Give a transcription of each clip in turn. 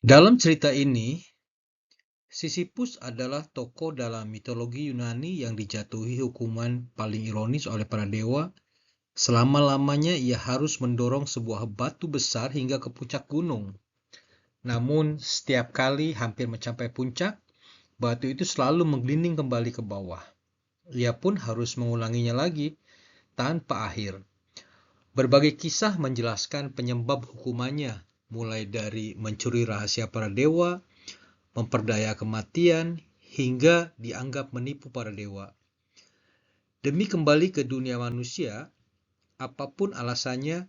Dalam cerita ini, Sisyphus adalah tokoh dalam mitologi Yunani yang dijatuhi hukuman paling ironis oleh para dewa. Selama-lamanya ia harus mendorong sebuah batu besar hingga ke puncak gunung. Namun, setiap kali hampir mencapai puncak, batu itu selalu menggelinding kembali ke bawah. Ia pun harus mengulanginya lagi tanpa akhir. Berbagai kisah menjelaskan penyebab hukumannya, mulai dari mencuri rahasia para dewa, memperdaya kematian, hingga dianggap menipu para dewa. Demi kembali ke dunia manusia, apapun alasannya,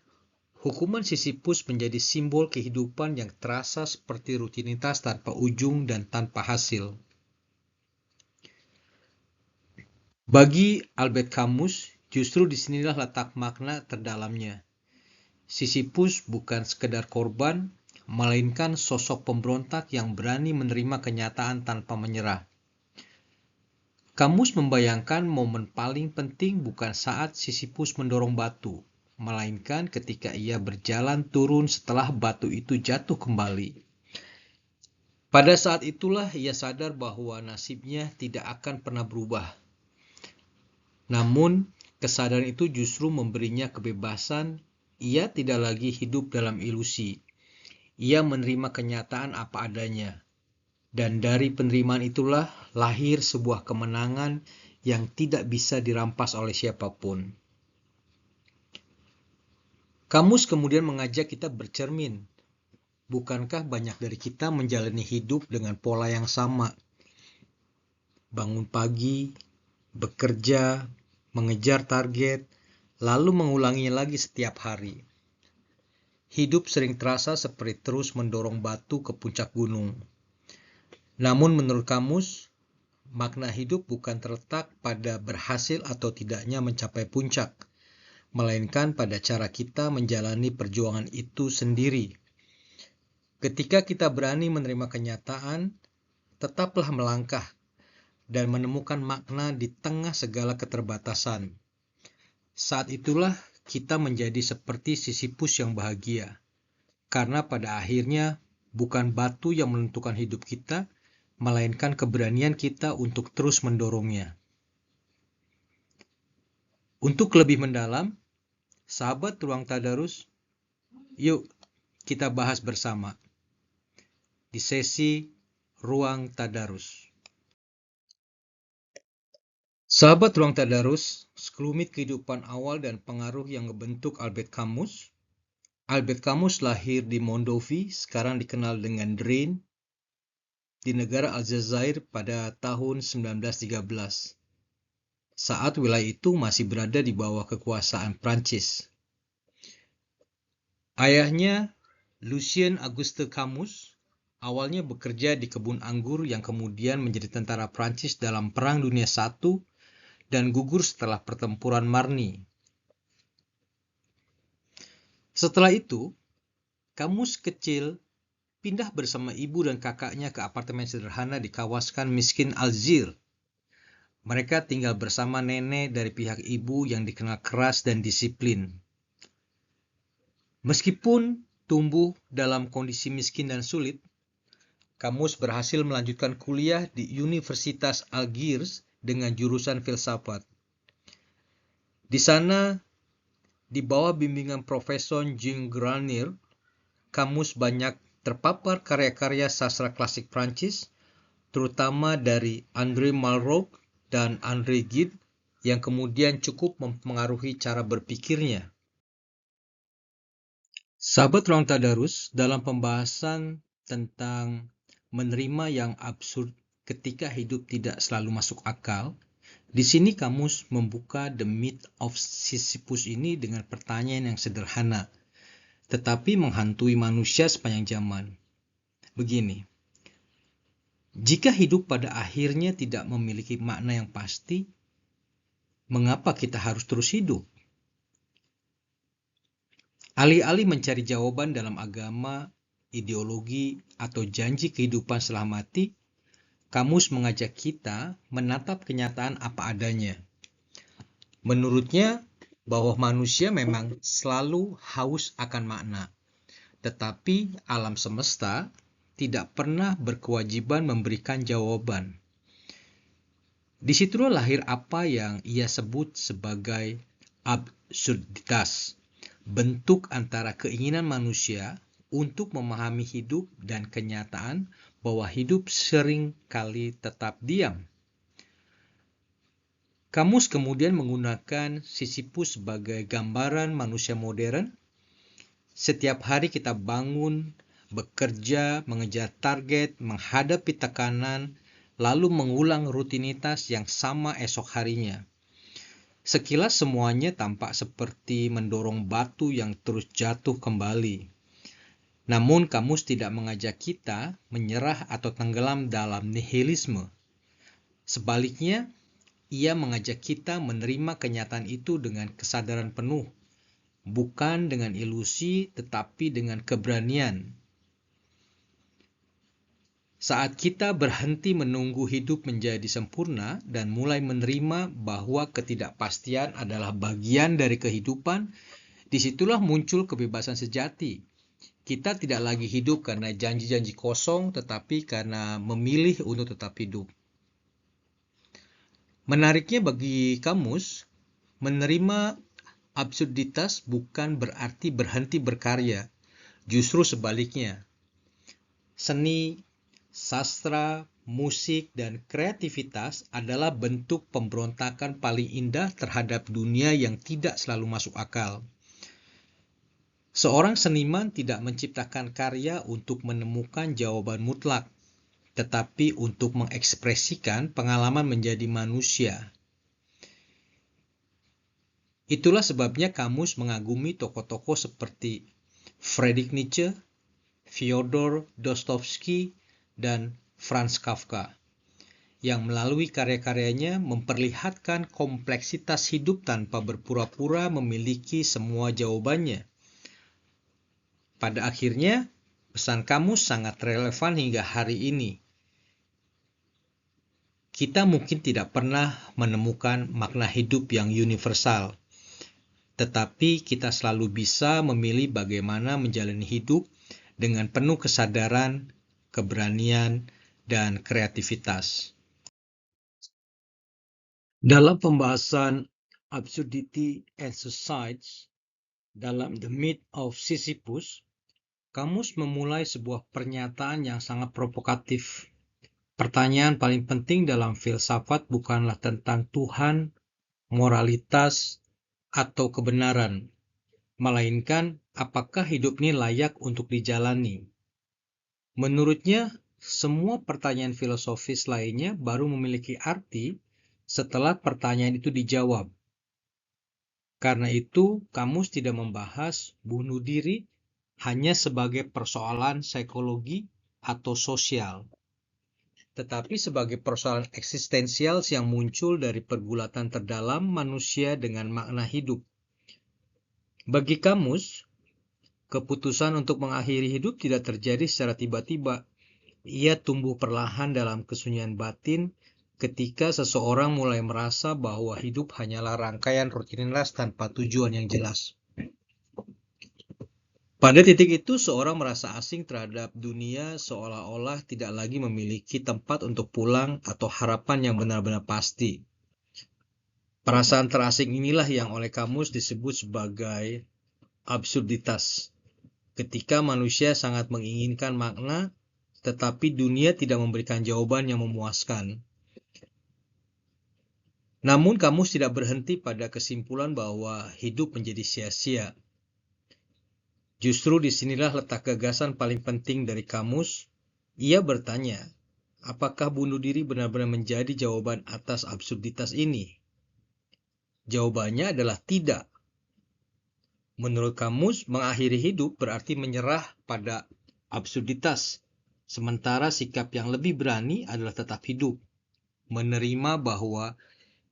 hukuman Sisyphus menjadi simbol kehidupan yang terasa seperti rutinitas tanpa ujung dan tanpa hasil. Bagi Albert Camus, justru disinilah letak makna terdalamnya. Sisyphus bukan sekedar korban, melainkan sosok pemberontak yang berani menerima kenyataan tanpa menyerah. Camus membayangkan momen paling penting bukan saat Sisyphus mendorong batu, melainkan ketika ia berjalan turun setelah batu itu jatuh kembali. Pada saat itulah ia sadar bahwa nasibnya tidak akan pernah berubah. Namun, kesadaran itu justru memberinya kebebasan. Ia tidak lagi hidup dalam ilusi. Ia menerima kenyataan apa adanya. Dan dari penerimaan itulah lahir sebuah kemenangan yang tidak bisa dirampas oleh siapapun. Camus kemudian mengajak kita bercermin. Bukankah banyak dari kita menjalani hidup dengan pola yang sama? Bangun pagi, bekerja, mengejar target, lalu mengulanginya lagi setiap hari. Hidup sering terasa seperti terus mendorong batu ke puncak gunung. Namun menurut Camus, makna hidup bukan terletak pada berhasil atau tidaknya mencapai puncak, melainkan pada cara kita menjalani perjuangan itu sendiri. Ketika kita berani menerima kenyataan, tetaplah melangkah dan menemukan makna di tengah segala keterbatasan. Saat itulah kita menjadi seperti Sisyphus yang bahagia, karena pada akhirnya bukan batu yang menentukan hidup kita, melainkan keberanian kita untuk terus mendorongnya. Untuk lebih mendalam, sahabat Ruang Tadarus, yuk kita bahas bersama di sesi Ruang Tadarus. Sahabat Ruang Tadarus, sekelumit kehidupan awal dan pengaruh yang membentuk Albert Camus. Albert Camus lahir di Mondovi, sekarang dikenal dengan Drain, di negara Aljazair pada tahun 1913. Saat wilayah itu masih berada di bawah kekuasaan Prancis. Ayahnya, Lucien Auguste Camus, awalnya bekerja di kebun anggur yang kemudian menjadi tentara Prancis dalam Perang Dunia I dan gugur setelah pertempuran Marne. Setelah itu, Camus kecil pindah bersama ibu dan kakaknya ke apartemen sederhana di kawasan miskin Algiers. Mereka tinggal bersama nenek dari pihak ibu yang dikenal keras dan disiplin. Meskipun tumbuh dalam kondisi miskin dan sulit, Camus berhasil melanjutkan kuliah di Universitas Algiers dengan jurusan filsafat. Di sana, di bawah bimbingan Profesor Jean Granier, Camus banyak terpapar karya-karya sastra klasik Prancis, terutama dari André Malraux dan André Gide, yang kemudian cukup mempengaruhi cara berpikirnya. Sahabat Ruang Tadarus, dalam pembahasan tentang menerima yang absurd ketika hidup tidak selalu masuk akal, di sini Camus membuka The Myth of Sisyphus ini dengan pertanyaan yang sederhana, tetapi menghantui manusia sepanjang zaman. Begini, jika hidup pada akhirnya tidak memiliki makna yang pasti, mengapa kita harus terus hidup? Alih-alih mencari jawaban dalam agama, ideologi, atau janji kehidupan setelah mati, Camus mengajak kita menatap kenyataan apa adanya. Menurutnya, bahwa manusia memang selalu haus akan makna, tetapi alam semesta tidak pernah berkewajiban memberikan jawaban. Disitulah lahir apa yang ia sebut sebagai absurditas, bentuk antara keinginan manusia untuk memahami hidup dan kenyataan bahwa hidup sering kali tetap diam. Kamus kemudian menggunakan Sisyphus sebagai gambaran manusia modern. Setiap hari kita bangun, bekerja, mengejar target, menghadapi tekanan, lalu mengulang rutinitas yang sama esok harinya. Sekilas semuanya tampak seperti mendorong batu yang terus jatuh kembali. Namun kamus tidak mengajak kita menyerah atau tenggelam dalam nihilisme. Sebaliknya, ia mengajak kita menerima kenyataan itu dengan kesadaran penuh, bukan dengan ilusi tetapi dengan keberanian. Saat kita berhenti menunggu hidup menjadi sempurna dan mulai menerima bahwa ketidakpastian adalah bagian dari kehidupan, disitulah muncul kebebasan sejati. Kita tidak lagi hidup karena janji-janji kosong, tetapi karena memilih untuk tetap hidup. Menariknya bagi kamus, menerima absurditas bukan berarti berhenti berkarya. Justru sebaliknya. Seni, sastra, musik, dan kreativitas adalah bentuk pemberontakan paling indah terhadap dunia yang tidak selalu masuk akal. Seorang seniman tidak menciptakan karya untuk menemukan jawaban mutlak, tetapi untuk mengekspresikan pengalaman menjadi manusia. Itulah sebabnya kamus mengagumi tokoh-tokoh seperti Friedrich Nietzsche, Fyodor Dostoevsky, dan Franz Kafka, yang melalui karya-karyanya memperlihatkan kompleksitas hidup tanpa berpura-pura memiliki semua jawabannya. Pada akhirnya, pesan kamus sangat relevan hingga hari ini. Kita mungkin tidak pernah menemukan makna hidup yang universal, tetapi kita selalu bisa memilih bagaimana menjalani hidup dengan penuh kesadaran, keberanian, dan kreativitas. Dalam pembahasan Absurdity and Suicides dalam The Myth of Sisyphus, kamus memulai sebuah pernyataan yang sangat provokatif. Pertanyaan paling penting dalam filsafat bukanlah tentang Tuhan, moralitas, atau kebenaran, melainkan apakah hidup ini layak untuk dijalani. Menurutnya, semua pertanyaan filosofis lainnya baru memiliki arti setelah pertanyaan itu dijawab. Karena itu, kamus tidak membahas bunuh diri hanya sebagai persoalan psikologi atau sosial, tetapi sebagai persoalan eksistensial yang muncul dari pergulatan terdalam manusia dengan makna hidup. Bagi kamus, keputusan untuk mengakhiri hidup tidak terjadi secara tiba-tiba. Ia tumbuh perlahan dalam kesunyian batin ketika seseorang mulai merasa bahwa hidup hanyalah rangkaian rutinitas tanpa tujuan yang jelas. Pada titik itu, seorang merasa asing terhadap dunia, seolah-olah tidak lagi memiliki tempat untuk pulang atau harapan yang benar-benar pasti. Perasaan terasing inilah yang oleh kamus disebut sebagai absurditas. Ketika manusia sangat menginginkan makna, tetapi dunia tidak memberikan jawaban yang memuaskan. Namun kamus tidak berhenti pada kesimpulan bahwa hidup menjadi sia-sia. Justru disinilah letak gagasan paling penting dari kamus. Ia bertanya, apakah bunuh diri benar-benar menjadi jawaban atas absurditas ini? Jawabannya adalah tidak. Menurut kamus, mengakhiri hidup berarti menyerah pada absurditas, sementara sikap yang lebih berani adalah tetap hidup, menerima bahwa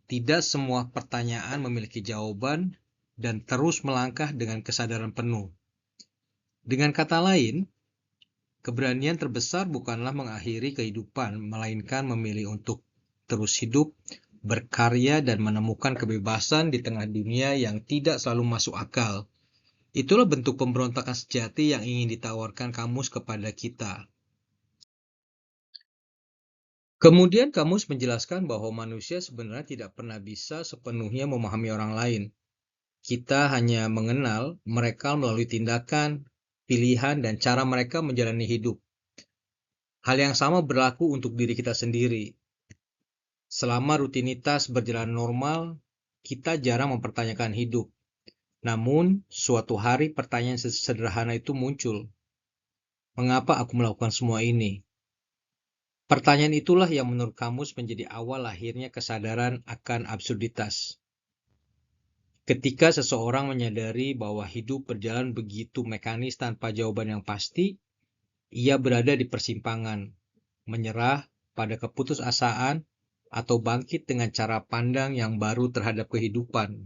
tidak semua pertanyaan memiliki jawaban, dan terus melangkah dengan kesadaran penuh. Dengan kata lain, keberanian terbesar bukanlah mengakhiri kehidupan, melainkan memilih untuk terus hidup, berkarya, dan menemukan kebebasan di tengah dunia yang tidak selalu masuk akal. Itulah bentuk pemberontakan sejati yang ingin ditawarkan kamus kepada kita. Kemudian kamus menjelaskan bahwa manusia sebenarnya tidak pernah bisa sepenuhnya memahami orang lain. Kita hanya mengenal mereka melalui tindakan, pilihan, dan cara mereka menjalani hidup. Hal yang sama berlaku untuk diri kita sendiri. Selama rutinitas berjalan normal, kita jarang mempertanyakan hidup. Namun, suatu hari pertanyaan sederhana itu muncul. Mengapa aku melakukan semua ini? Pertanyaan itulah yang menurut kamus menjadi awal lahirnya kesadaran akan absurditas. Ketika seseorang menyadari bahwa hidup berjalan begitu mekanis tanpa jawaban yang pasti, ia berada di persimpangan, menyerah pada keputusasaan, atau bangkit dengan cara pandang yang baru terhadap kehidupan.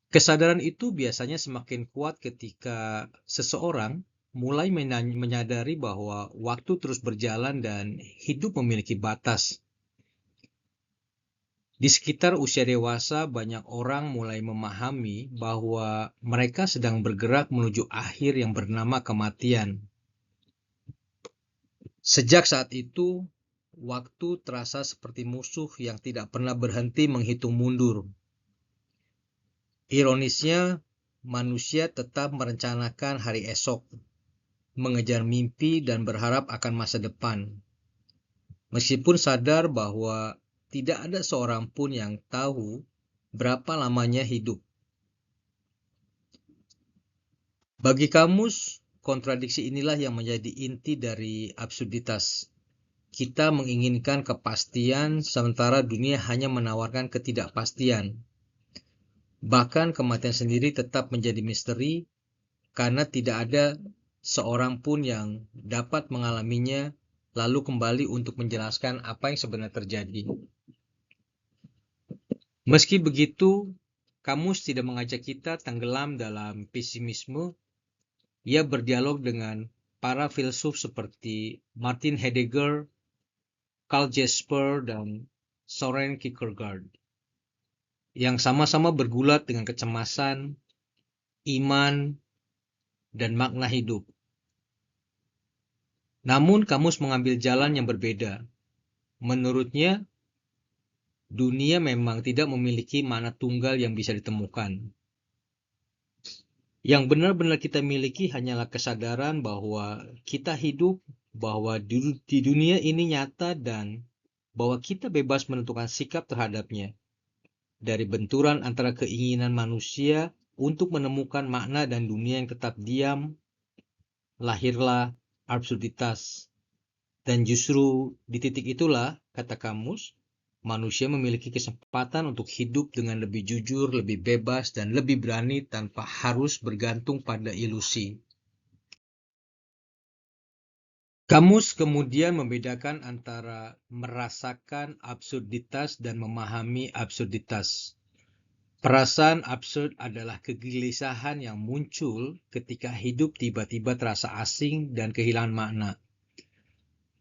Kesadaran itu biasanya semakin kuat ketika seseorang mulai menyadari bahwa waktu terus berjalan dan hidup memiliki batas. Di sekitar usia dewasa, banyak orang mulai memahami bahwa mereka sedang bergerak menuju akhir yang bernama kematian. Sejak saat itu, waktu terasa seperti musuh yang tidak pernah berhenti menghitung mundur. Ironisnya, manusia tetap merencanakan hari esok, mengejar mimpi dan berharap akan masa depan. Meskipun sadar bahwa tidak ada seorang pun yang tahu berapa lamanya hidup. Bagi kamus, kontradiksi inilah yang menjadi inti dari absurditas. Kita menginginkan kepastian, sementara dunia hanya menawarkan ketidakpastian. Bahkan kematian sendiri tetap menjadi misteri, karena tidak ada seorang pun yang dapat mengalaminya, lalu kembali untuk menjelaskan apa yang sebenarnya terjadi. Meski begitu, kamus tidak mengajak kita tenggelam dalam pesimisme. Ia berdialog dengan para filsuf seperti Martin Heidegger, Karl Jasper, dan Søren Kierkegaard, yang sama-sama bergulat dengan kecemasan, iman, dan makna hidup. Namun kamus mengambil jalan yang berbeda. Menurutnya, dunia memang tidak memiliki makna tunggal yang bisa ditemukan. Yang benar-benar kita miliki hanyalah kesadaran bahwa kita hidup, bahwa di dunia ini nyata, dan bahwa kita bebas menentukan sikap terhadapnya. Dari benturan antara keinginan manusia untuk menemukan makna dan dunia yang tetap diam, lahirlah absurditas. Dan justru di titik itulah, kata kamus, manusia memiliki kesempatan untuk hidup dengan lebih jujur, lebih bebas, dan lebih berani tanpa harus bergantung pada ilusi. Kamus kemudian membedakan antara merasakan absurditas dan memahami absurditas. Perasaan absurd adalah kegelisahan yang muncul ketika hidup tiba-tiba terasa asing dan kehilangan makna.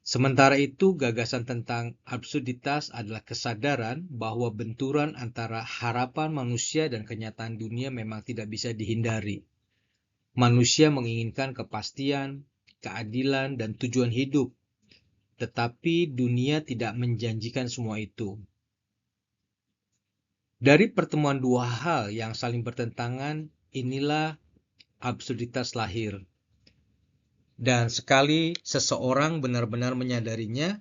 Sementara itu, gagasan tentang absurditas adalah kesadaran bahwa benturan antara harapan manusia dan kenyataan dunia memang tidak bisa dihindari. Manusia menginginkan kepastian, keadilan, dan tujuan hidup, tetapi dunia tidak menjanjikan semua itu. Dari pertemuan dua hal yang saling bertentangan, inilah absurditas lahir. Dan sekali seseorang benar-benar menyadarinya,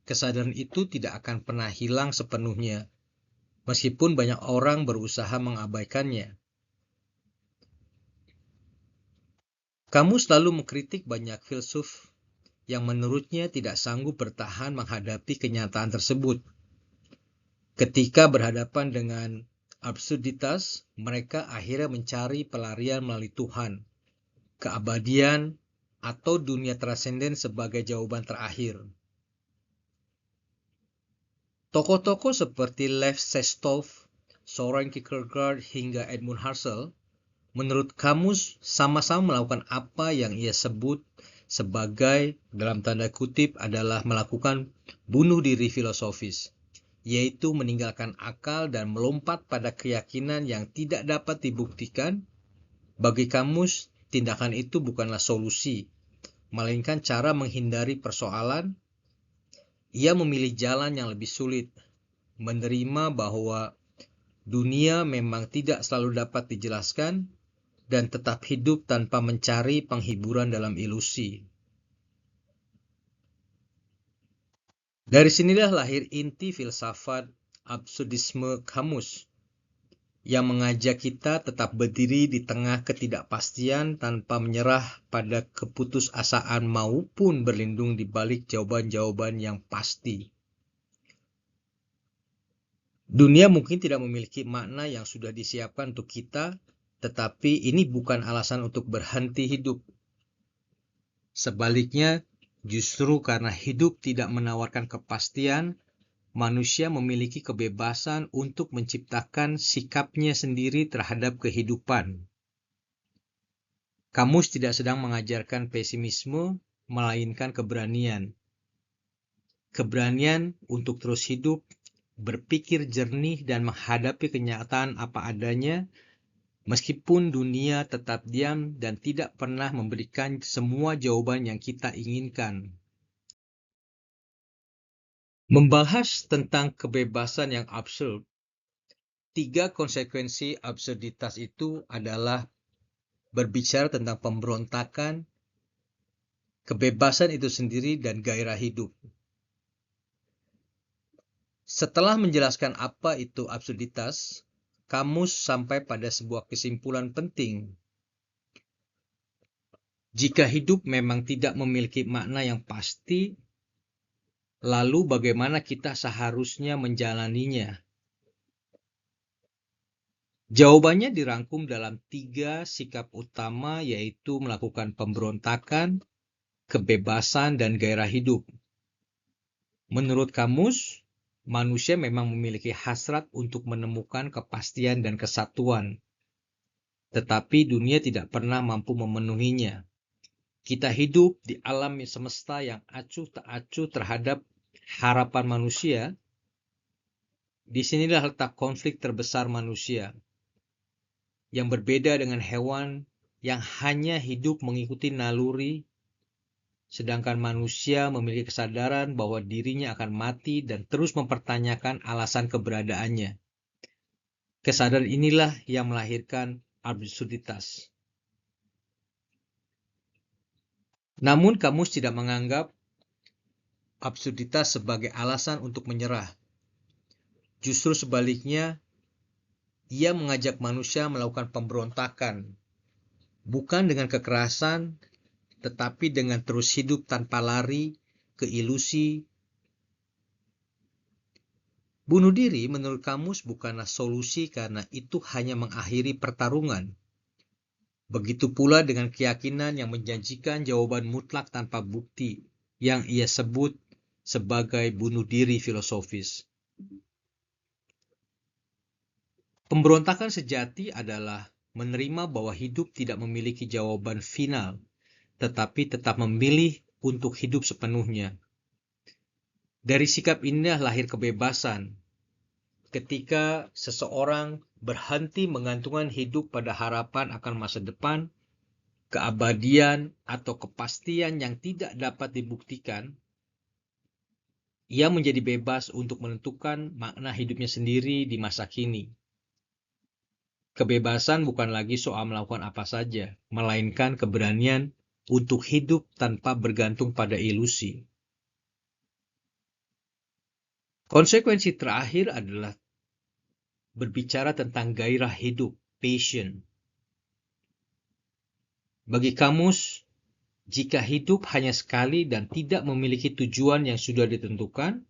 kesadaran itu tidak akan pernah hilang sepenuhnya, meskipun banyak orang berusaha mengabaikannya. Kamus selalu mengkritik banyak filsuf yang menurutnya tidak sanggup bertahan menghadapi kenyataan tersebut. Ketika berhadapan dengan absurditas, mereka akhirnya mencari pelarian melalui Tuhan, keabadian, atau dunia transenden sebagai jawaban terakhir. Tokoh-tokoh seperti Lev Sestov, Søren Kierkegaard, hingga Edmund Husserl, menurut kamus sama-sama melakukan apa yang ia sebut sebagai, dalam tanda kutip, adalah melakukan bunuh diri filosofis, yaitu meninggalkan akal dan melompat pada keyakinan yang tidak dapat dibuktikan. Bagi kamus, tindakan itu bukanlah solusi, melainkan cara menghindari persoalan. Ia memilih jalan yang lebih sulit, menerima bahwa dunia memang tidak selalu dapat dijelaskan, dan tetap hidup tanpa mencari penghiburan dalam ilusi. Dari sinilah lahir inti filsafat absurdisme Camus, yang mengajak kita tetap berdiri di tengah ketidakpastian tanpa menyerah pada keputusasaan maupun berlindung di balik jawaban-jawaban yang pasti. Dunia mungkin tidak memiliki makna yang sudah disiapkan untuk kita, tetapi ini bukan alasan untuk berhenti hidup. Sebaliknya, justru karena hidup tidak menawarkan kepastian, manusia memiliki kebebasan untuk menciptakan sikapnya sendiri terhadap kehidupan. Camus tidak sedang mengajarkan pesimisme, melainkan keberanian. Keberanian untuk terus hidup, berpikir jernih dan menghadapi kenyataan apa adanya, meskipun dunia tetap diam dan tidak pernah memberikan semua jawaban yang kita inginkan. Membahas tentang kebebasan yang absurd, 3 konsekuensi absurditas itu adalah berbicara tentang pemberontakan, kebebasan itu sendiri, dan gairah hidup. Setelah menjelaskan apa itu absurditas, Camus sampai pada sebuah kesimpulan penting. Jika hidup memang tidak memiliki makna yang pasti, lalu bagaimana kita seharusnya menjalaninya? Jawabannya dirangkum dalam 3 sikap utama, yaitu melakukan pemberontakan, kebebasan, dan gairah hidup. Menurut Camus, manusia memang memiliki hasrat untuk menemukan kepastian dan kesatuan, tetapi dunia tidak pernah mampu memenuhinya. Kita hidup di alam semesta yang acuh tak acuh terhadap harapan manusia. Disinilah letak konflik terbesar manusia, yang berbeda dengan hewan yang hanya hidup mengikuti naluri, sedangkan manusia memiliki kesadaran bahwa dirinya akan mati dan terus mempertanyakan alasan keberadaannya. Kesadaran inilah yang melahirkan absurditas. Namun Camus tidak menganggap absurditas sebagai alasan untuk menyerah. Justru sebaliknya, ia mengajak manusia melakukan pemberontakan, bukan dengan kekerasan, tetapi dengan terus hidup tanpa lari ke ilusi. Bunuh diri menurut Camus bukanlah solusi karena itu hanya mengakhiri pertarungan. Begitu pula dengan keyakinan yang menjanjikan jawaban mutlak tanpa bukti, yang ia sebut sebagai bunuh diri filosofis. Pemberontakan sejati adalah menerima bahwa hidup tidak memiliki jawaban final, tetapi tetap memilih untuk hidup sepenuhnya. Dari sikap inilah lahir kebebasan. Ketika seseorang berhenti menggantungkan hidup pada harapan akan masa depan, keabadian, atau kepastian yang tidak dapat dibuktikan, ia menjadi bebas untuk menentukan makna hidupnya sendiri di masa kini. Kebebasan bukan lagi soal melakukan apa saja, melainkan keberanian untuk hidup tanpa bergantung pada ilusi. Konsekuensi terakhir adalah berbicara tentang gairah hidup, passion. Bagi Camus, jika hidup hanya sekali dan tidak memiliki tujuan yang sudah ditentukan,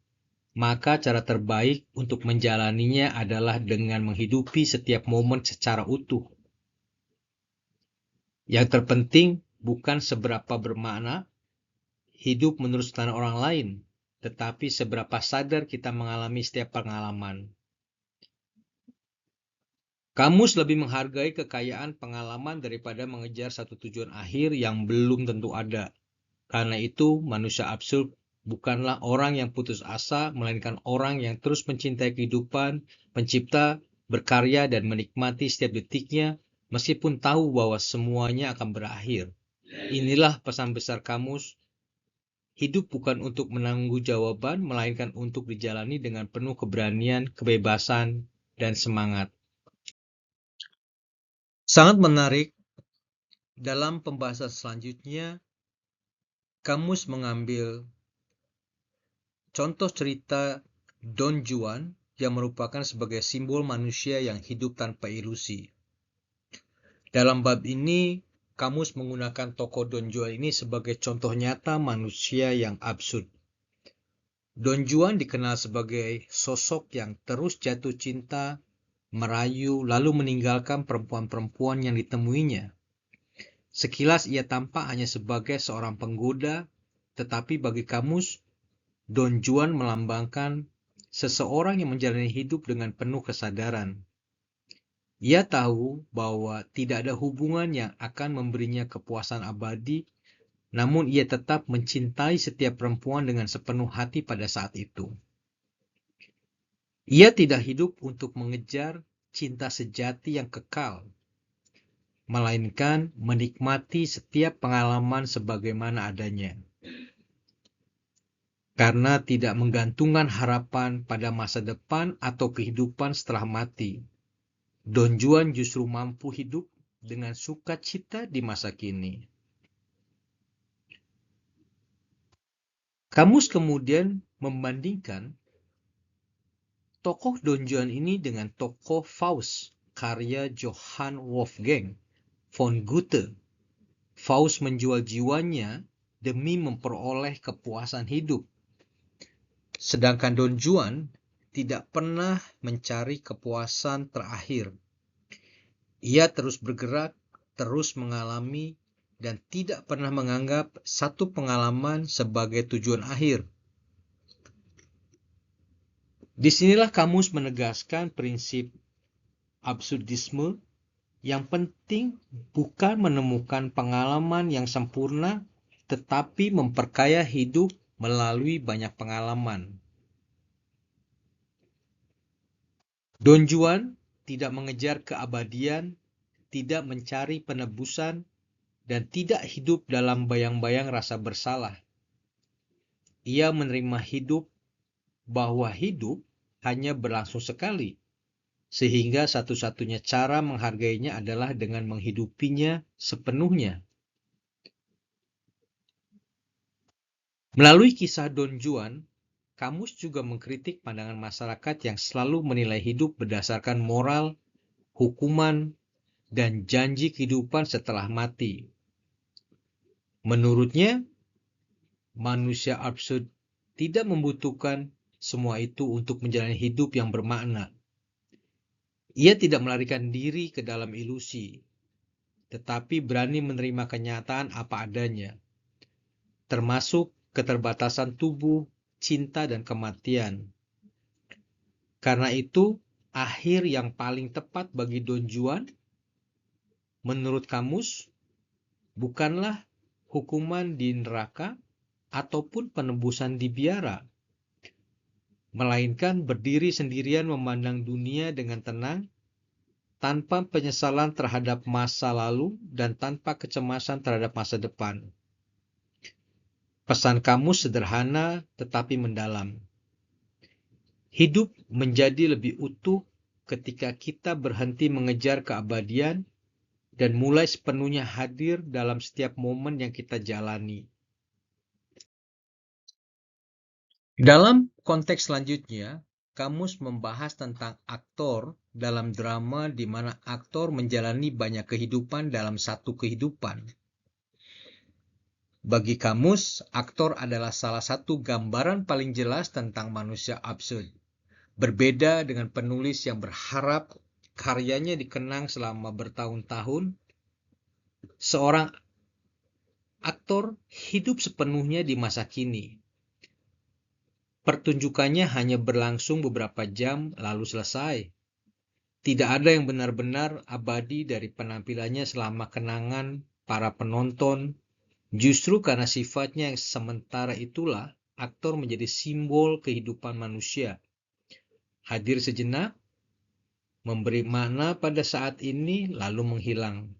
maka cara terbaik untuk menjalaninya adalah dengan menghidupi setiap momen secara utuh. Yang terpenting bukan seberapa bermakna hidup menurut standar orang lain, tetapi seberapa sadar kita mengalami setiap pengalaman. Camus lebih menghargai kekayaan pengalaman daripada mengejar satu tujuan akhir yang belum tentu ada. Karena itu, manusia absurd bukanlah orang yang putus asa, melainkan orang yang terus mencintai kehidupan, mencipta, berkarya, dan menikmati setiap detiknya, meskipun tahu bahwa semuanya akan berakhir. Inilah pesan besar kamus. Hidup bukan untuk menanggung jawaban, melainkan untuk dijalani dengan penuh keberanian, kebebasan, dan semangat. Sangat menarik, dalam pembahasan selanjutnya, kamus mengambil contoh cerita Don Juan yang merupakan sebagai simbol manusia yang hidup tanpa ilusi. Dalam bab ini, kamus menggunakan tokoh Don Juan ini sebagai contoh nyata manusia yang absurd. Don Juan dikenal sebagai sosok yang terus jatuh cinta, merayu, lalu meninggalkan perempuan-perempuan yang ditemuinya. Sekilas ia tampak hanya sebagai seorang penggoda, tetapi bagi kamus, Don Juan melambangkan seseorang yang menjalani hidup dengan penuh kesadaran. Ia tahu bahwa tidak ada hubungan yang akan memberinya kepuasan abadi, namun ia tetap mencintai setiap perempuan dengan sepenuh hati pada saat itu. Ia tidak hidup untuk mengejar cinta sejati yang kekal, melainkan menikmati setiap pengalaman sebagaimana adanya. Karena tidak menggantungkan harapan pada masa depan atau kehidupan setelah mati, Don Juan justru mampu hidup dengan sukacita di masa kini. Kamus kemudian membandingkan tokoh Don Juan ini dengan tokoh Faust, karya Johann Wolfgang von Goethe. Faust menjual jiwanya demi memperoleh kepuasan hidup. Sedangkan Don Juan tidak pernah mencari kepuasan terakhir. Ia terus bergerak, terus mengalami, dan tidak pernah menganggap satu pengalaman sebagai tujuan akhir. Disinilah kamus menegaskan prinsip absurdisme. Yang penting bukan menemukan pengalaman yang sempurna, tetapi memperkaya hidup melalui banyak pengalaman. Don Juan tidak mengejar keabadian, tidak mencari penebusan, dan tidak hidup dalam bayang-bayang rasa bersalah. Ia menerima hidup bahwa hidup hanya berlangsung sekali, sehingga satu-satunya cara menghargainya adalah dengan menghidupinya sepenuhnya. Melalui kisah Don Juan, kamus juga mengkritik pandangan masyarakat yang selalu menilai hidup berdasarkan moral, hukuman, dan janji kehidupan setelah mati. Menurutnya, manusia absurd tidak membutuhkan semua itu untuk menjalani hidup yang bermakna. Ia tidak melarikan diri ke dalam ilusi, tetapi berani menerima kenyataan apa adanya, termasuk keterbatasan tubuh, cinta, dan kematian. Karena itu, akhir yang paling tepat bagi Don Juan, menurut kamus, bukanlah hukuman di neraka ataupun penebusan di biara, melainkan berdiri sendirian memandang dunia dengan tenang, tanpa penyesalan terhadap masa lalu dan tanpa kecemasan terhadap masa depan. Pesan kamus sederhana tetapi mendalam. Hidup menjadi lebih utuh ketika kita berhenti mengejar keabadian dan mulai sepenuhnya hadir dalam setiap momen yang kita jalani. Dalam konteks selanjutnya, kamus membahas tentang aktor dalam drama di mana aktor menjalani banyak kehidupan dalam satu kehidupan. Bagi kamus, aktor adalah salah satu gambaran paling jelas tentang manusia absurd. Berbeda dengan penulis yang berharap karyanya dikenang selama bertahun-tahun, seorang aktor hidup sepenuhnya di masa kini. Pertunjukannya hanya berlangsung beberapa jam lalu selesai. Tidak ada yang benar-benar abadi dari penampilannya selama kenangan para penonton. Justru karena sifatnya yang sementara itulah, aktor menjadi simbol kehidupan manusia. Hadir sejenak, memberi makna pada saat ini, lalu menghilang.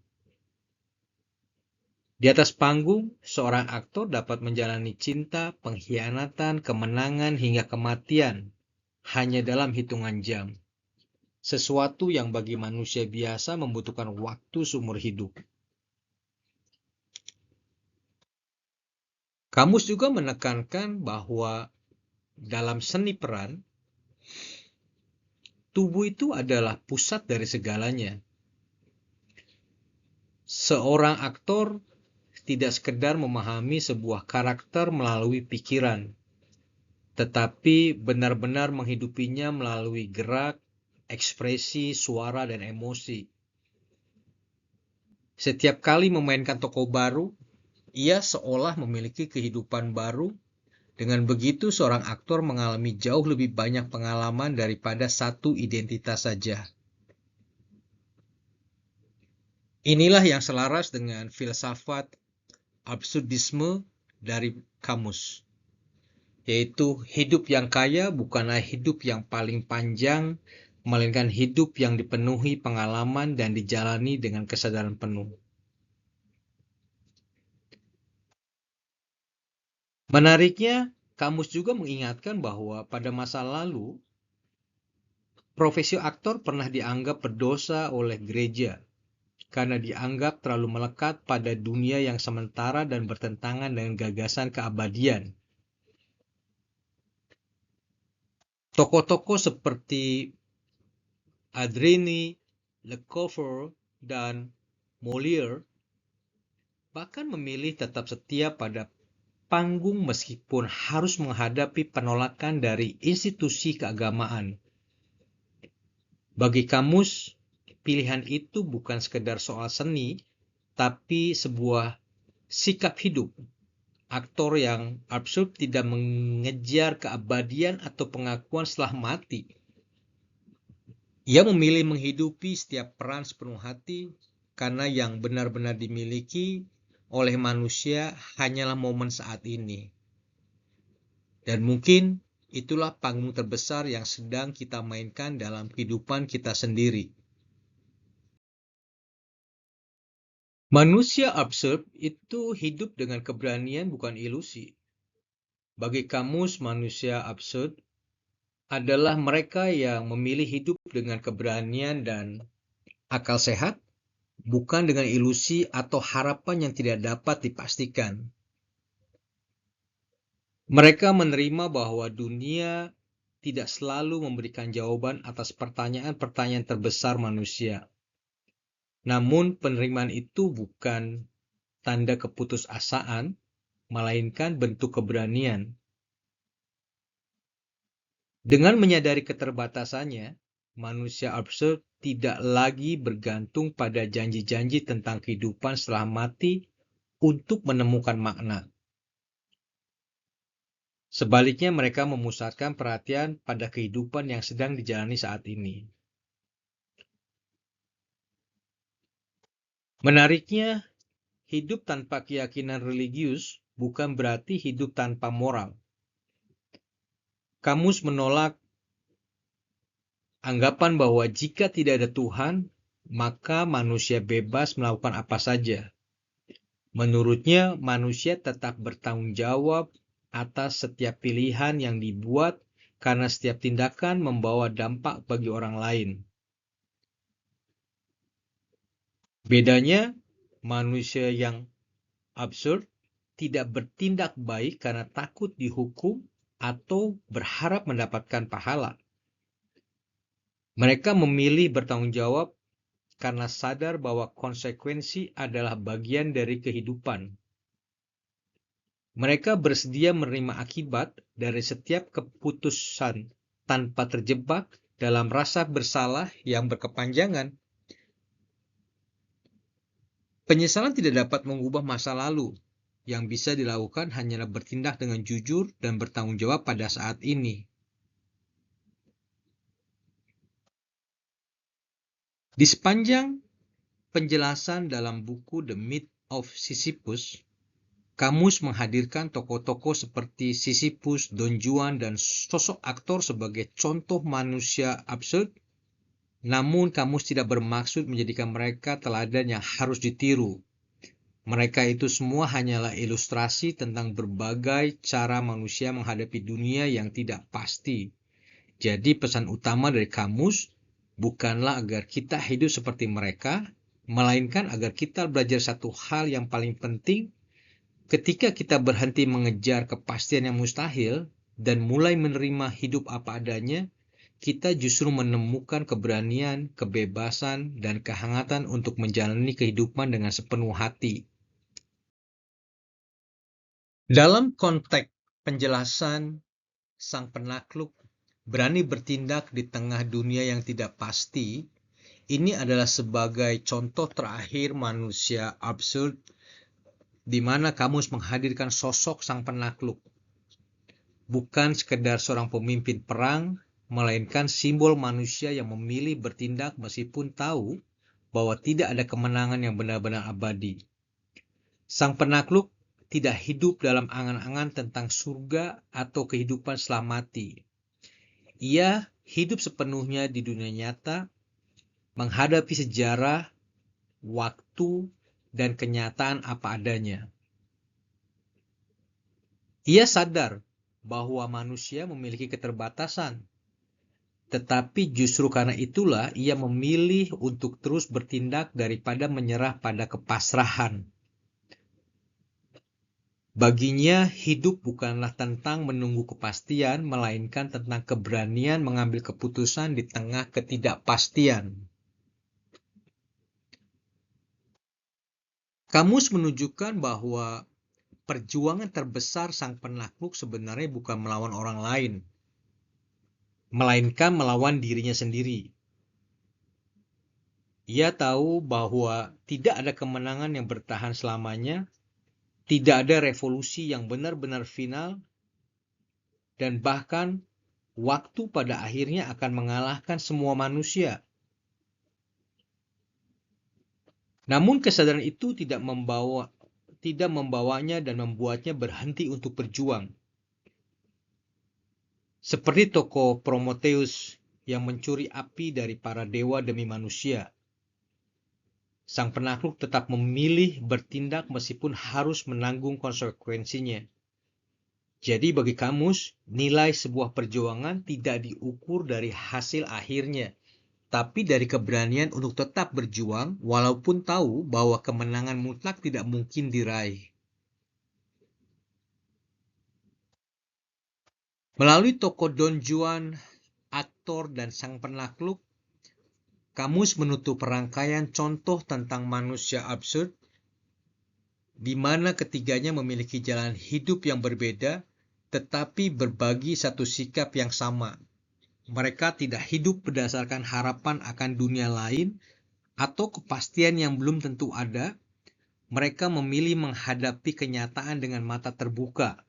Di atas panggung, seorang aktor dapat menjalani cinta, pengkhianatan, kemenangan, hingga kematian hanya dalam hitungan jam. Sesuatu yang bagi manusia biasa membutuhkan waktu seumur hidup. Kamus juga menekankan bahwa dalam seni peran, tubuh itu adalah pusat dari segalanya. Seorang aktor tidak sekedar memahami sebuah karakter melalui pikiran, tetapi benar-benar menghidupinya melalui gerak, ekspresi, suara, dan emosi. Setiap kali memainkan tokoh baru, ia seolah memiliki kehidupan baru. Dengan begitu, seorang aktor mengalami jauh lebih banyak pengalaman daripada satu identitas saja. Inilah yang selaras dengan filsafat absurdisme dari Kamus, yaitu hidup yang kaya bukanlah hidup yang paling panjang, melainkan hidup yang dipenuhi pengalaman dan dijalani dengan kesadaran penuh. Menariknya, Kamus juga mengingatkan bahwa pada masa lalu, profesi aktor pernah dianggap berdosa oleh gereja karena dianggap terlalu melekat pada dunia yang sementara dan bertentangan dengan gagasan keabadian. Tokoh-tokoh seperti Adreni, Lecouvre, dan Molière bahkan memilih tetap setia pada panggung meskipun harus menghadapi penolakan dari institusi keagamaan. Bagi Kamus, pilihan itu bukan sekedar soal seni, tapi sebuah sikap hidup. Aktor yang absurd tidak mengejar keabadian atau pengakuan setelah mati. Ia memilih menghidupi setiap peran sepenuh hati karena yang benar-benar dimiliki oleh manusia hanyalah momen saat ini. Dan mungkin itulah panggung terbesar yang sedang kita mainkan dalam kehidupan kita sendiri. Manusia absurd itu hidup dengan keberanian, bukan ilusi. Bagi Kamus, manusia absurd adalah mereka yang memilih hidup dengan keberanian dan akal sehat, bukan dengan ilusi atau harapan yang tidak dapat dipastikan. Mereka menerima bahwa dunia tidak selalu memberikan jawaban atas pertanyaan-pertanyaan terbesar manusia. Namun penerimaan itu bukan tanda keputusasaan, melainkan bentuk keberanian. Dengan menyadari keterbatasannya, manusia absurd tidak lagi bergantung pada janji-janji tentang kehidupan setelah mati untuk menemukan makna. Sebaliknya, mereka memusatkan perhatian pada kehidupan yang sedang dijalani saat ini. Menariknya, hidup tanpa keyakinan religius bukan berarti hidup tanpa moral. Kamus menolak anggapan bahwa jika tidak ada Tuhan, maka manusia bebas melakukan apa saja. Menurutnya, manusia tetap bertanggung jawab atas setiap pilihan yang dibuat karena setiap tindakan membawa dampak bagi orang lain. Bedanya, manusia yang absurd tidak bertindak baik karena takut dihukum atau berharap mendapatkan pahala. Mereka memilih bertanggung jawab karena sadar bahwa konsekuensi adalah bagian dari kehidupan. Mereka bersedia menerima akibat dari setiap keputusan tanpa terjebak dalam rasa bersalah yang berkepanjangan. Penyesalan tidak dapat mengubah masa lalu. Yang bisa dilakukan hanyalah bertindak dengan jujur dan bertanggung jawab pada saat ini. Di sepanjang penjelasan dalam buku The Myth of Sisyphus, Kamus menghadirkan tokoh-tokoh seperti Sisyphus, Don Juan, dan sosok aktor sebagai contoh manusia absurd. Namun, Kamus tidak bermaksud menjadikan mereka teladan yang harus ditiru. Mereka itu semua hanyalah ilustrasi tentang berbagai cara manusia menghadapi dunia yang tidak pasti. Jadi pesan utama dari kamus bukanlah agar kita hidup seperti mereka, melainkan agar kita belajar satu hal yang paling penting. Ketika kita berhenti mengejar kepastian yang mustahil dan mulai menerima hidup apa adanya, kita justru menemukan keberanian, kebebasan, dan kehangatan untuk menjalani kehidupan dengan sepenuh hati. Dalam konteks penjelasan, sang penakluk berani bertindak di tengah dunia yang tidak pasti. Ini adalah sebagai contoh terakhir manusia absurd, di mana kamus menghadirkan sosok sang penakluk. Bukan sekedar seorang pemimpin perang, melainkan simbol manusia yang memilih bertindak meskipun tahu bahwa tidak ada kemenangan yang benar-benar abadi. Sang penakluk tidak hidup dalam angan-angan tentang surga atau kehidupan setelah mati. Ia hidup sepenuhnya di dunia nyata, menghadapi sejarah, waktu, dan kenyataan apa adanya. Ia sadar bahwa manusia memiliki keterbatasan, tetapi justru karena itulah ia memilih untuk terus bertindak daripada menyerah pada kepasrahan. Baginya, hidup bukanlah tentang menunggu kepastian, melainkan tentang keberanian mengambil keputusan di tengah ketidakpastian. Kamus menunjukkan bahwa perjuangan terbesar sang penakluk sebenarnya bukan melawan orang lain, melainkan melawan dirinya sendiri. Ia tahu bahwa tidak ada kemenangan yang bertahan selamanya, tidak ada revolusi yang benar-benar final, dan bahkan waktu pada akhirnya akan mengalahkan semua manusia. Namun kesadaran itu tidak membawanya dan membuatnya berhenti untuk berjuang. Seperti tokoh Prometheus yang mencuri api dari para dewa demi manusia. Sang penakluk tetap memilih bertindak meskipun harus menanggung konsekuensinya. Jadi bagi kamus, nilai sebuah perjuangan tidak diukur dari hasil akhirnya, tapi dari keberanian untuk tetap berjuang walaupun tahu bahwa kemenangan mutlak tidak mungkin diraih. Melalui tokoh Don Juan, aktor dan sang penakluk, kamus menutup rangkaian contoh tentang manusia absurd, di mana ketiganya memiliki jalan hidup yang berbeda, tetapi berbagi satu sikap yang sama. Mereka tidak hidup berdasarkan harapan akan dunia lain atau kepastian yang belum tentu ada. Mereka memilih menghadapi kenyataan dengan mata terbuka,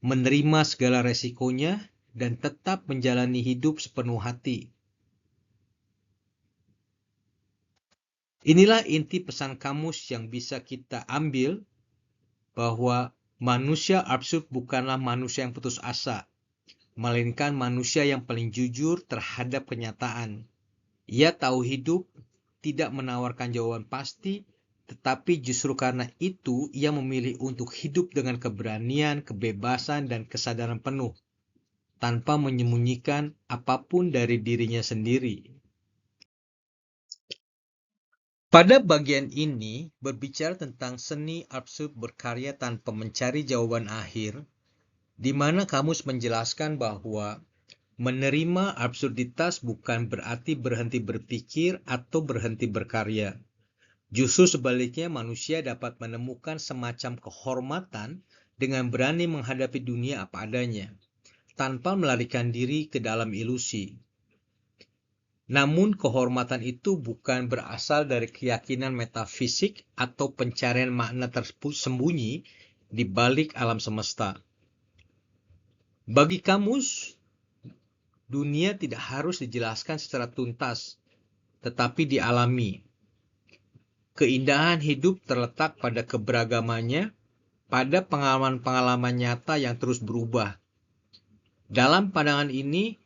menerima segala resikonya, dan tetap menjalani hidup sepenuh hati. Inilah inti pesan kamus yang bisa kita ambil, bahwa manusia absurd bukanlah manusia yang putus asa, melainkan manusia yang paling jujur terhadap kenyataan. Ia tahu hidup tidak menawarkan jawaban pasti, tetapi justru karena itu ia memilih untuk hidup dengan keberanian, kebebasan, dan kesadaran penuh, tanpa menyembunyikan apapun dari dirinya sendiri. Pada bagian ini, berbicara tentang seni absurd berkarya tanpa mencari jawaban akhir, di mana kamus menjelaskan bahwa menerima absurditas bukan berarti berhenti berpikir atau berhenti berkarya. Justru sebaliknya, manusia dapat menemukan semacam kehormatan dengan berani menghadapi dunia apa adanya, tanpa melarikan diri ke dalam ilusi. Namun kehormatan itu bukan berasal dari keyakinan metafisik atau pencarian makna tersembunyi di balik alam semesta. Bagi kamus, dunia tidak harus dijelaskan secara tuntas, tetapi dialami. Keindahan hidup terletak pada keberagamannya, pada pengalaman-pengalaman nyata yang terus berubah. Dalam pandangan ini,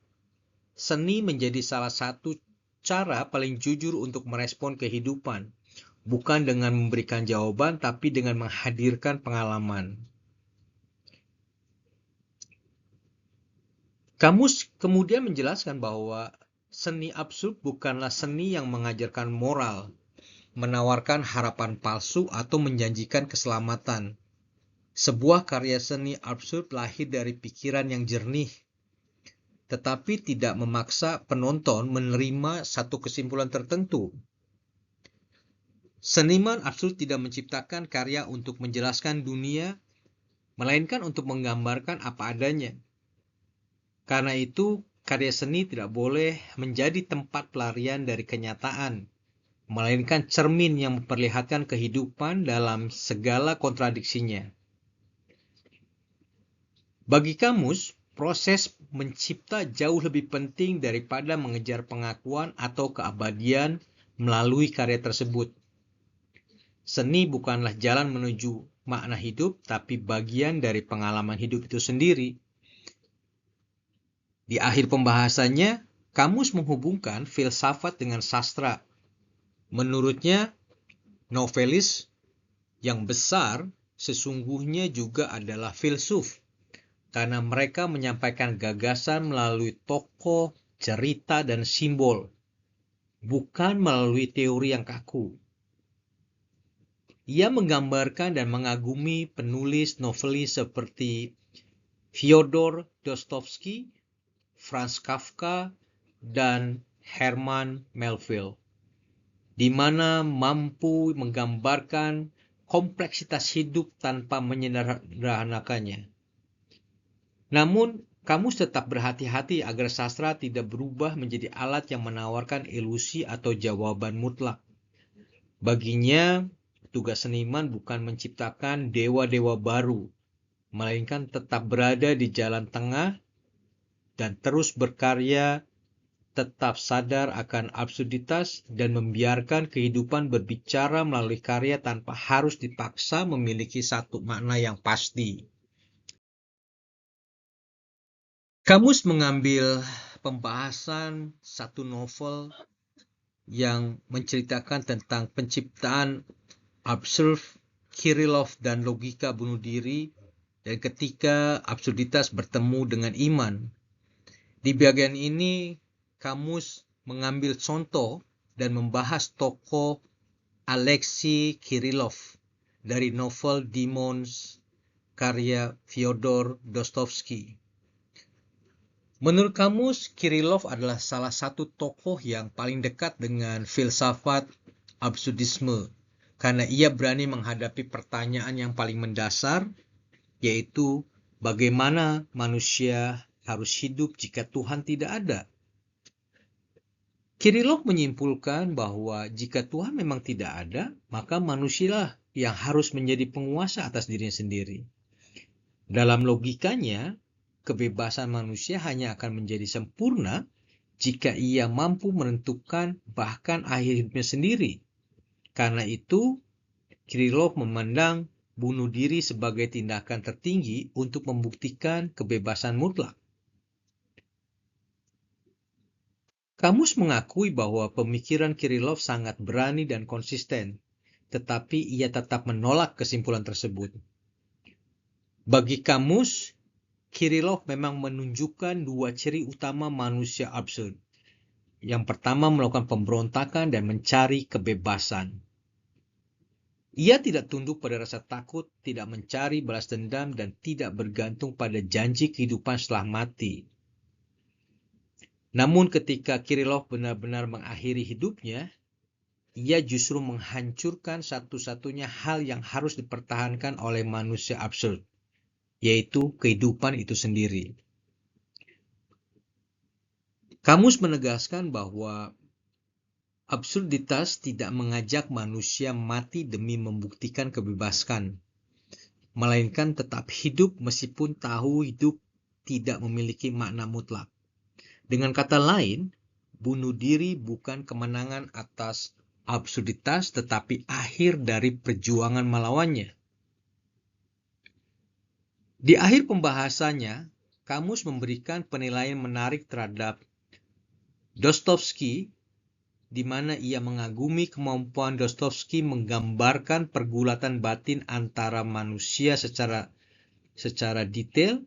seni menjadi salah satu cara paling jujur untuk merespon kehidupan, bukan dengan memberikan jawaban, tapi dengan menghadirkan pengalaman. Kamus kemudian menjelaskan bahwa seni absurd bukanlah seni yang mengajarkan moral, menawarkan harapan palsu, atau menjanjikan keselamatan. Sebuah karya seni absurd lahir dari pikiran yang jernih, tetapi tidak memaksa penonton menerima satu kesimpulan tertentu. Seniman absurd tidak menciptakan karya untuk menjelaskan dunia, melainkan untuk menggambarkan apa adanya. Karena itu, karya seni tidak boleh menjadi tempat pelarian dari kenyataan, melainkan cermin yang memperlihatkan kehidupan dalam segala kontradiksinya. Bagi Kamus, proses mencipta jauh lebih penting daripada mengejar pengakuan atau keabadian melalui karya tersebut. Seni bukanlah jalan menuju makna hidup, tapi bagian dari pengalaman hidup itu sendiri. Di akhir pembahasannya, Kamus menghubungkan filsafat dengan sastra. Menurutnya, novelis yang besar sesungguhnya juga adalah filsuf, karena mereka menyampaikan gagasan melalui tokoh, cerita, dan simbol, bukan melalui teori yang kaku. Ia menggambarkan dan mengagumi penulis novelis seperti Fyodor Dostoevsky, Franz Kafka, dan Herman Melville, di mana mampu menggambarkan kompleksitas hidup tanpa menyederhanakannya. Namun, Kamus tetap berhati-hati agar sastra tidak berubah menjadi alat yang menawarkan ilusi atau jawaban mutlak. Baginya, tugas seniman bukan menciptakan dewa-dewa baru, melainkan tetap berada di jalan tengah dan terus berkarya, tetap sadar akan absurditas dan membiarkan kehidupan berbicara melalui karya tanpa harus dipaksa memiliki satu makna yang pasti. Kamus mengambil pembahasan satu novel yang menceritakan tentang penciptaan absurd, Kirillov, dan logika bunuh diri, dan ketika absurditas bertemu dengan iman. Di bagian ini, Kamus mengambil contoh dan membahas tokoh Alexei Kirillov dari novel Demons karya Fyodor Dostoevsky. Menurut Kamus, Kirillov adalah salah satu tokoh yang paling dekat dengan filsafat absurdisme, karena ia berani menghadapi pertanyaan yang paling mendasar, yaitu bagaimana manusia harus hidup jika Tuhan tidak ada. Kirillov menyimpulkan bahwa jika Tuhan memang tidak ada, maka manusialah yang harus menjadi penguasa atas dirinya sendiri. Dalam logikanya, kebebasan manusia hanya akan menjadi sempurna jika ia mampu menentukan bahkan akhir hidupnya sendiri. Karena itu, Kirillov memandang bunuh diri sebagai tindakan tertinggi untuk membuktikan kebebasan mutlak. Kamus mengakui bahwa pemikiran Kirillov sangat berani dan konsisten, tetapi ia tetap menolak kesimpulan tersebut. Bagi Kamus, Kirillov memang menunjukkan dua ciri utama manusia absurd. Yang pertama, melakukan pemberontakan dan mencari kebebasan. Ia tidak tunduk pada rasa takut, tidak mencari balas dendam, dan tidak bergantung pada janji kehidupan setelah mati. Namun ketika Kirillov benar-benar mengakhiri hidupnya, ia justru menghancurkan satu-satunya hal yang harus dipertahankan oleh manusia absurd, yaitu kehidupan itu sendiri. Kamus menegaskan bahwa absurditas tidak mengajak manusia mati demi membuktikan kebebasan, melainkan tetap hidup meskipun tahu hidup tidak memiliki makna mutlak. Dengan kata lain, bunuh diri bukan kemenangan atas absurditas, tetapi akhir dari perjuangan melawannya. Di akhir pembahasannya, Kamus memberikan penilaian menarik terhadap Dostoevsky di mana ia mengagumi kemampuan Dostoevsky menggambarkan pergulatan batin antara manusia secara detail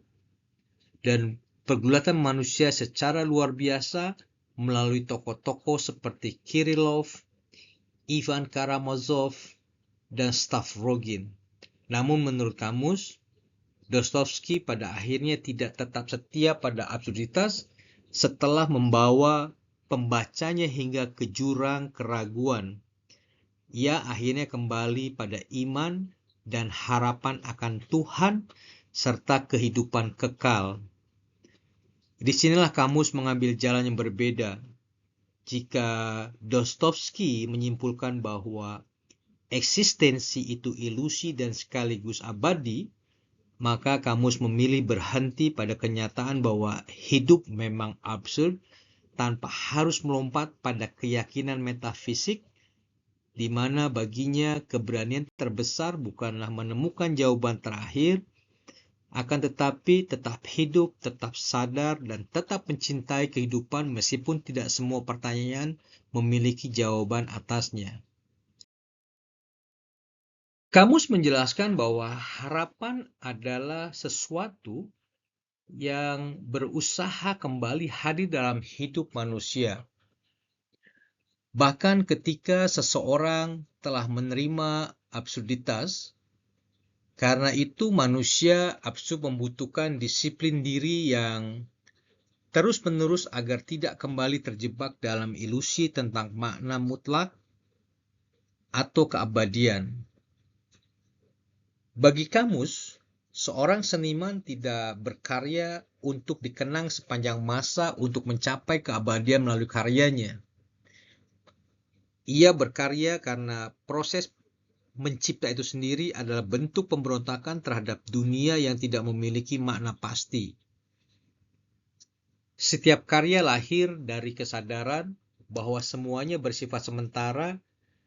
dan pergulatan manusia secara luar biasa melalui tokoh-tokoh seperti Kirillov, Ivan Karamazov, dan Stavrogin. Namun menurut kamus, Dostoevsky pada akhirnya tidak tetap setia pada absurditas setelah membawa pembacanya hingga ke jurang keraguan. Ia akhirnya kembali pada iman dan harapan akan Tuhan serta kehidupan kekal. Disinilah kamus mengambil jalan yang berbeda. Jika Dostoevsky menyimpulkan bahwa eksistensi itu ilusi dan sekaligus abadi, maka kamus memilih berhenti pada kenyataan bahwa hidup memang absurd tanpa harus melompat pada keyakinan metafisik, di mana baginya keberanian terbesar bukanlah menemukan jawaban terakhir, akan tetapi tetap hidup, tetap sadar, dan tetap mencintai kehidupan meskipun tidak semua pertanyaan memiliki jawaban atasnya. Kamus menjelaskan bahwa harapan adalah sesuatu yang berusaha kembali hadir dalam hidup manusia. Bahkan ketika seseorang telah menerima absurditas, karena itu manusia absurd membutuhkan disiplin diri yang terus-menerus agar tidak kembali terjebak dalam ilusi tentang makna mutlak atau keabadian. Bagi kamus, seorang seniman tidak berkarya untuk dikenang sepanjang masa untuk mencapai keabadian melalui karyanya. Ia berkarya karena proses mencipta itu sendiri adalah bentuk pemberontakan terhadap dunia yang tidak memiliki makna pasti. Setiap karya lahir dari kesadaran bahwa semuanya bersifat sementara,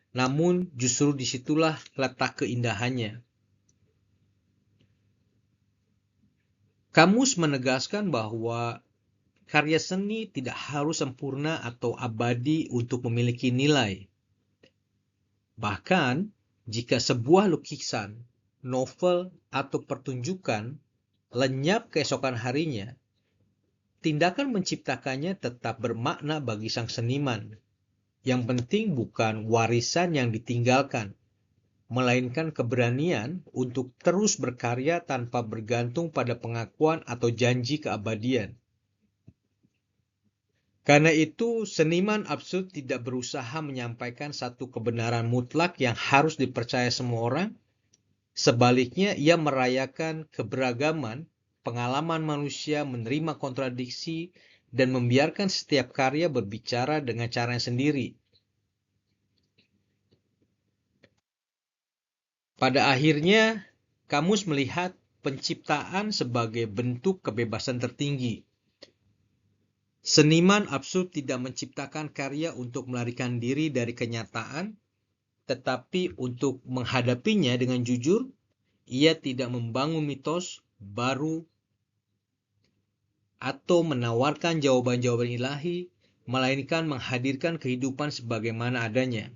namun justru disitulah letak keindahannya. Kamus menegaskan bahwa karya seni tidak harus sempurna atau abadi untuk memiliki nilai. Bahkan, jika sebuah lukisan, novel, atau pertunjukan lenyap keesokan harinya, tindakan menciptakannya tetap bermakna bagi sang seniman. Yang penting bukan warisan yang ditinggalkan, melainkan keberanian untuk terus berkarya tanpa bergantung pada pengakuan atau janji keabadian. Karena itu, seniman absurd tidak berusaha menyampaikan satu kebenaran mutlak yang harus dipercaya semua orang. Sebaliknya, ia merayakan keberagaman, pengalaman manusia menerima kontradiksi, dan membiarkan setiap karya berbicara dengan caranya sendiri. Pada akhirnya, kamus melihat penciptaan sebagai bentuk kebebasan tertinggi. Seniman absurd tidak menciptakan karya untuk melarikan diri dari kenyataan, tetapi untuk menghadapinya dengan jujur. Ia tidak membangun mitos baru atau menawarkan jawaban-jawaban ilahi, melainkan menghadirkan kehidupan sebagaimana adanya.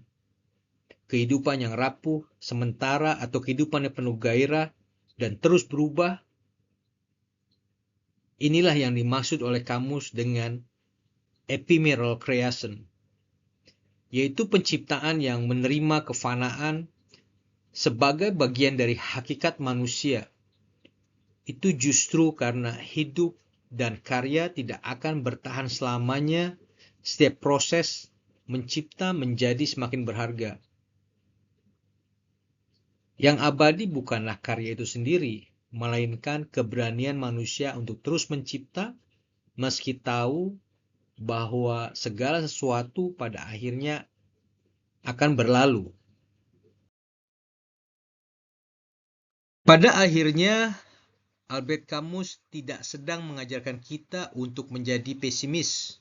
Kehidupan yang rapuh, sementara, atau kehidupan yang penuh gairah dan terus berubah. Inilah yang dimaksud oleh kamus dengan ephemeral creation, yaitu penciptaan yang menerima kefanaan sebagai bagian dari hakikat manusia. Itu justru karena hidup dan karya tidak akan bertahan selamanya, setiap proses mencipta menjadi semakin berharga. Yang abadi bukanlah karya itu sendiri, melainkan keberanian manusia untuk terus mencipta, meski tahu bahwa segala sesuatu pada akhirnya akan berlalu. Pada akhirnya, Albert Camus tidak sedang mengajarkan kita untuk menjadi pesimis.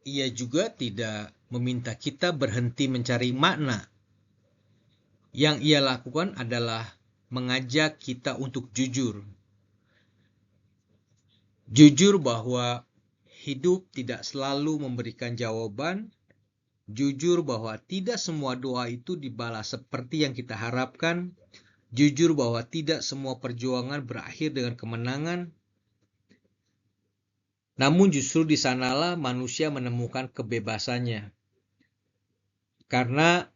Ia juga tidak meminta kita berhenti mencari makna. Yang ia lakukan adalah mengajak kita untuk jujur. Jujur bahwa hidup tidak selalu memberikan jawaban, jujur bahwa tidak semua doa itu dibalas seperti yang kita harapkan, jujur bahwa tidak semua perjuangan berakhir dengan kemenangan, namun justru di sanalah manusia menemukan kebebasannya. Karena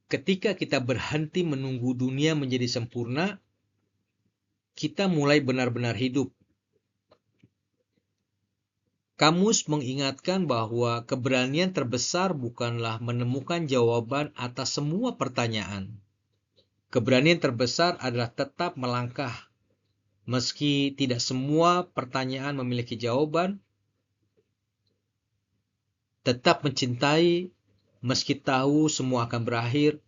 ketika kita berhenti menunggu dunia menjadi sempurna, kita mulai benar-benar hidup. Kamus mengingatkan bahwa keberanian terbesar bukanlah menemukan jawaban atas semua pertanyaan. Keberanian terbesar adalah tetap melangkah. Meski tidak semua pertanyaan memiliki jawaban, tetap mencintai meski tahu semua akan berakhir,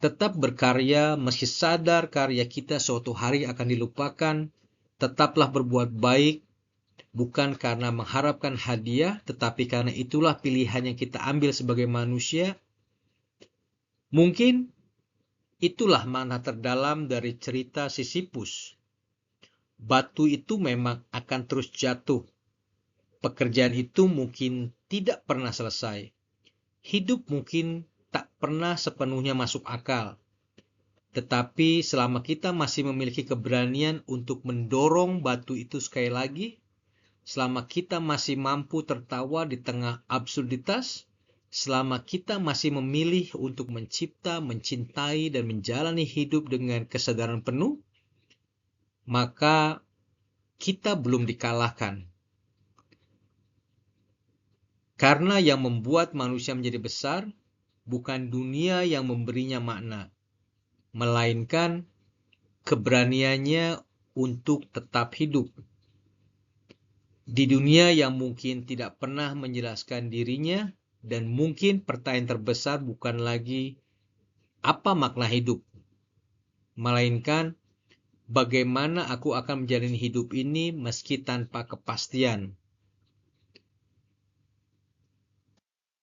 tetap berkarya meski sadar karya kita suatu hari akan dilupakan, tetaplah berbuat baik, bukan karena mengharapkan hadiah, tetapi karena itulah pilihan yang kita ambil sebagai manusia. Mungkin itulah makna terdalam dari cerita Sisyphus. Batu itu memang akan terus jatuh. Pekerjaan itu mungkin tidak pernah selesai. Hidup mungkin tak pernah sepenuhnya masuk akal. Tetapi selama kita masih memiliki keberanian untuk mendorong batu itu sekali lagi, selama kita masih mampu tertawa di tengah absurditas, selama kita masih memilih untuk mencipta, mencintai, dan menjalani hidup dengan kesadaran penuh, maka kita belum dikalahkan. Karena yang membuat manusia menjadi besar bukan dunia yang memberinya makna, melainkan keberaniannya untuk tetap hidup. Di dunia yang mungkin tidak pernah menjelaskan dirinya, dan mungkin pertanyaan terbesar bukan lagi apa makna hidup, melainkan bagaimana aku akan menjalani hidup ini meski tanpa kepastian.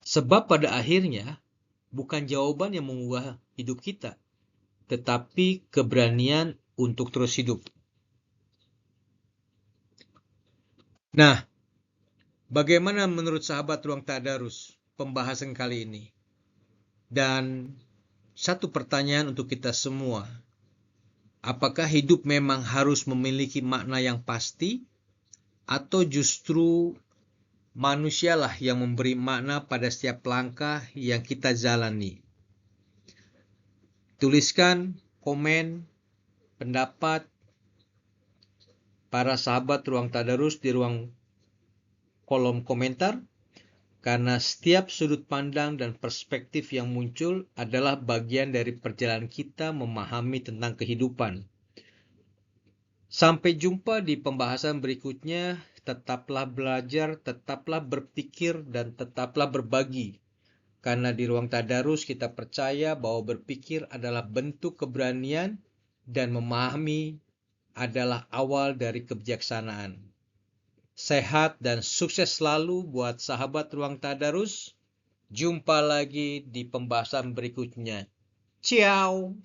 Sebab pada akhirnya bukan jawaban yang mengubah hidup kita, tetapi keberanian untuk terus hidup. Nah, bagaimana menurut sahabat Ruang Tadarus pembahasan kali ini? Dan satu pertanyaan untuk kita semua. Apakah hidup memang harus memiliki makna yang pasti? Atau justru manusialah yang memberi makna pada setiap langkah yang kita jalani? Tuliskan komen, pendapat para sahabat Ruang Tadarus di ruang kolom komentar, karena setiap sudut pandang dan perspektif yang muncul adalah bagian dari perjalanan kita memahami tentang kehidupan. Sampai jumpa di pembahasan berikutnya. Tetaplah belajar, tetaplah berpikir, dan tetaplah berbagi. Karena di Ruang Tadarus kita percaya bahwa berpikir adalah bentuk keberanian dan memahami adalah awal dari kebijaksanaan. Sehat dan sukses selalu buat sahabat Ruang Tadarus. Jumpa lagi di pembahasan berikutnya. Ciao!